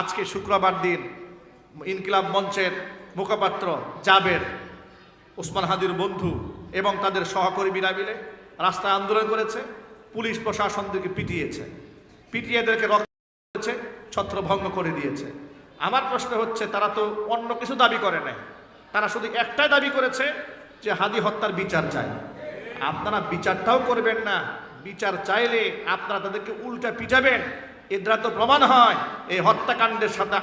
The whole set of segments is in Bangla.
আজকে শুক্রবার দিন ইনকিলাব মঞ্চের মুখপাত্র জাবের, ওসমান হাদির বন্ধু এবং তাদের সহকর্মীরা মিলে রাস্তায় আন্দোলন করেছে। পুলিশ প্রশাসনদেরকে পিটিয়ে এদেরকে রক্ত করেছে, ছত্রভঙ্গ করে দিয়েছে। আমার প্রশ্ন হচ্ছে, তারা তো অন্য কিছু দাবি করে নাই, তারা শুধু একটাই দাবি করেছে যে হাদি হত্যার বিচার চায়। আপনারা বিচারটাও করবেন না, বিচার চাইলে আপনারা তাদেরকে উল্টা পিটাবেন। এর দ্বারা তো প্রমাণ হয় এই হত্যাকাণ্ডের সাথে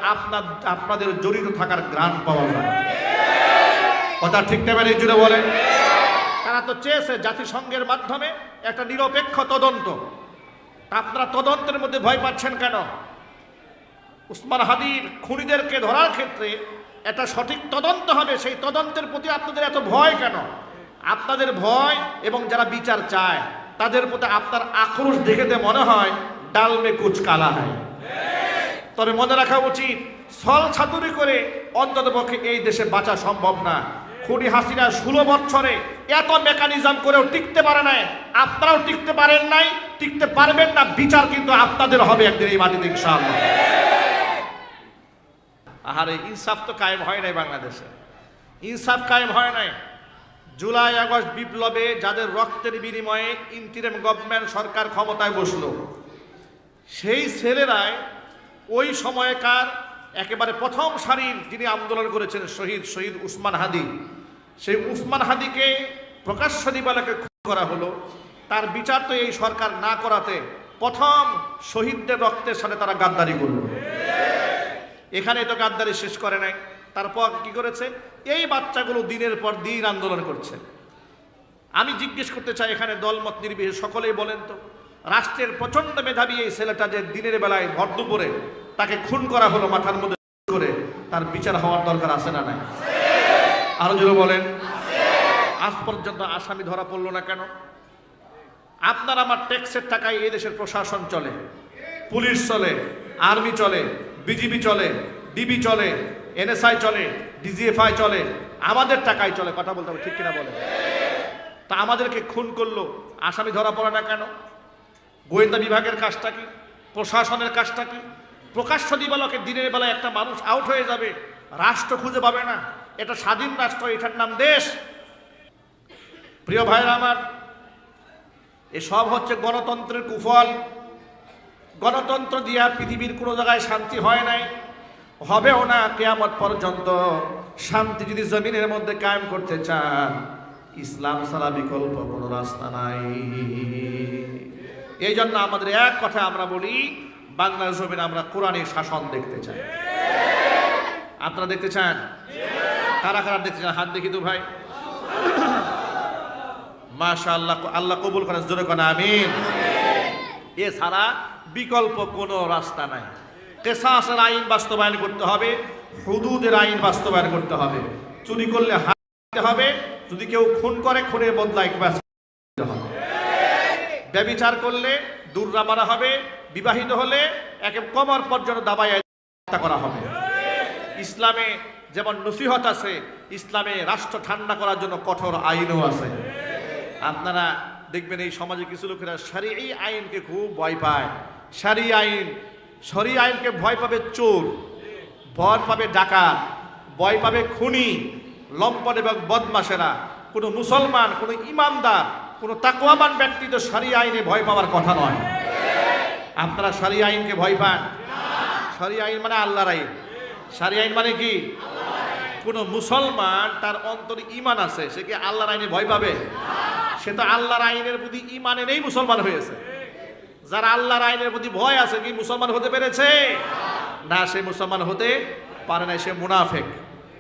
আপনাদের জড়িত থাকার গ্রাণ পাওয়া যায়। কথা ঠিক না বেড়ে জুড়ে বলেন। তারা তো চেয়েছে জাতিসংঘের মাধ্যমে একটা নিরপেক্ষ তদন্ত। আপনারা তদন্তের মধ্যে ভয় পাচ্ছেন কেন? ওসমান হাদির খুনিদেরকে ধরার ক্ষেত্রে একটা সঠিক তদন্ত হবে, সেই তদন্তের প্রতি আপনাদের এত ভয় কেন? আপনাদের ভয় এবং যারা বিচার চায় তাদের প্রতি আপনার আক্রোশ দেখে মনে হয় ডাল মে কুচ কালা হয়। তবে মনে রাখা উচিত, ছল ছাতুরি করে অন্ততপক্ষে এই দেশে বাঁচা সম্ভব না। খুনি হাসিনা 16 বছরে এত মেকানিজম করেও টিকতে পারে নাই, আপনারাও টিকতে পারেন নাই, টিকতে পারবেন না। বিচার কিন্তু আপনাদের হবে একদিন এই মাটিতে ইনশাআল্লাহ। আরে ইনসাফ তো কায়েম হয় নাই বাংলাদেশে, ইনসাফ কায়েম হয় নাই। জুলাই আগস্ট বিপ্লবে যাদের রক্তের বিনিময়ে ইন্টিরিম গভর্নমেন্ট সরকার ক্ষমতায় বসলো, সেই ছেলেরাই ওই সময়কার একেবারে প্রথম সারির যিনি আন্দোলন করেছেন শহীদ উসমান হাদি, সেই উসমান হাদিকে প্রকাশ্য দিবালোকে খুন করা হলো। তার বিচার তো এই সরকার না করাতে প্রথম শহীদদের রক্তের সাথে তারা গাদ্দারি করল। এখানে তো গাদ্দারি শেষ করে নাই, তারপর কি করেছে? এই বাচ্চাগুলো দিনের পর দিন আন্দোলন করছে। আমি জিজ্ঞেস করতে চাই, এখানে দলমত নির্বিশেষে সকলেই বলেন তো, রাষ্ট্রের প্রচন্ড মেধাবী এই ছেলেটা যে দিনের বেলায় ভর দুপুরে তাকে খুন করা হলো মাথার মধ্যে করে, তার বিচার হওয়ার দরকার আছে না নাই? আরো জোরে বলেন। আজ পর্যন্ত আসামি ধরা পড়লো না কেন? আপনার আমার ট্যাক্সের টাকায় এই দেশের প্রশাসন চলে, পুলিশ চলে, আর্মি চলে, বিজিবি চলে, ডিবি চলে, এনএসআই চলে, ডিজিএফআই চলে, আমাদের টাকায় চলে। কথা বলতে হবে, ঠিক কিনা বলে? তা আমাদেরকে খুন করলো, আসামি ধরা পড়ে না কেন? গোয়েন্দা বিভাগের কাজটা কি? প্রশাসনের কাজটা কি? প্রকাশ্য দিবালোকে দিনের বেলায় একটা মানুষ আউট হয়ে যাবে, রাষ্ট্র খুঁজে পাবে না। এটা স্বাধীন রাষ্ট্র, এটার নাম দেশ। প্রিয় ভাইরা আমার, এসব হচ্ছে গণতন্ত্রের কুফল। গণতন্ত্র দিয়া পৃথিবীর কোনো জায়গায় শান্তি হয় নাই, হবেও না কিয়ামত পর্যন্ত। শান্তি যদি জমিনের মধ্যে কায়েম করতে চান, ইসলাম ছাড়া বিকল্প কোনো রাস্তা নাই। এই জন্য আমাদের এক কথা আমরা বলি, বাংলার জমিনে আমরা কোরআনের শাসন দেখতে চাই। আপনারা দেখতে চান? কারা কারা দেখতে চান? হাত দেখি তো ভাই। মাশাআল্লাহ, আল্লাহ কবুল করেন, জোরে করেন আমিন। এছাড়া বিকল্প কোনো রাস্তা নাই। কিসাসের আইন বাস্তবায়ন করতে হবে, হুদুদের আইন বাস্তবায়ন করতে হবে। চুরি করলে হাত দিতে হবে, যদি কেউ খুন করে খুনের বদলায় দিতে হবে। ব্যভিচার করলে দূররা মারা হবে, বিবাহিত হলে একে কমর পর্যন্ত দাবায় হত্যা করা হবে। ইসলামে যেমন নসিহত আছে, ইসলামে রাষ্ট্র ঠান্ডা করার জন্য কঠোর আইনও আছে। আপনারা দেখবেন এই সমাজে কিছু লোকেরা শরঈ আইনকে খুব ভয় পায়। শরঈ আইনকে ভয় পাবে চোর, ভয় পাবে ডাকাত, ভয় পাবে খুনি, লম্পট এবং বদমাশেরা। কোনো মুসলমান, কোনো ইমানদার, কোনো তাকওয়াবান ব্যক্তি তো শরঈ আইনে ভয় পাওয়ার কথা নয়। আপনারা শরঈ আইনকে ভয় পান? শরঈ আইন মানে আল্লাহর আইন। শরঈ আইন মানে কি? কোনো মুসলমান তার অন্তরে ঈমান আছে, সে কি আল্লাহর আইনে ভয় পাবে? সে তো আল্লাহর আইনের প্রতি ঈমানে নেই, মুসলমান হয়েছে। যারা আল্লাহর আইনের প্রতি ভয় আছে, কি মুসলমান হতে পেরেছে? না, সে মুসলমান হতে পারে না, সে মুনাফিক।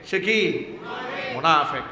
সে কি? মুনাফিক।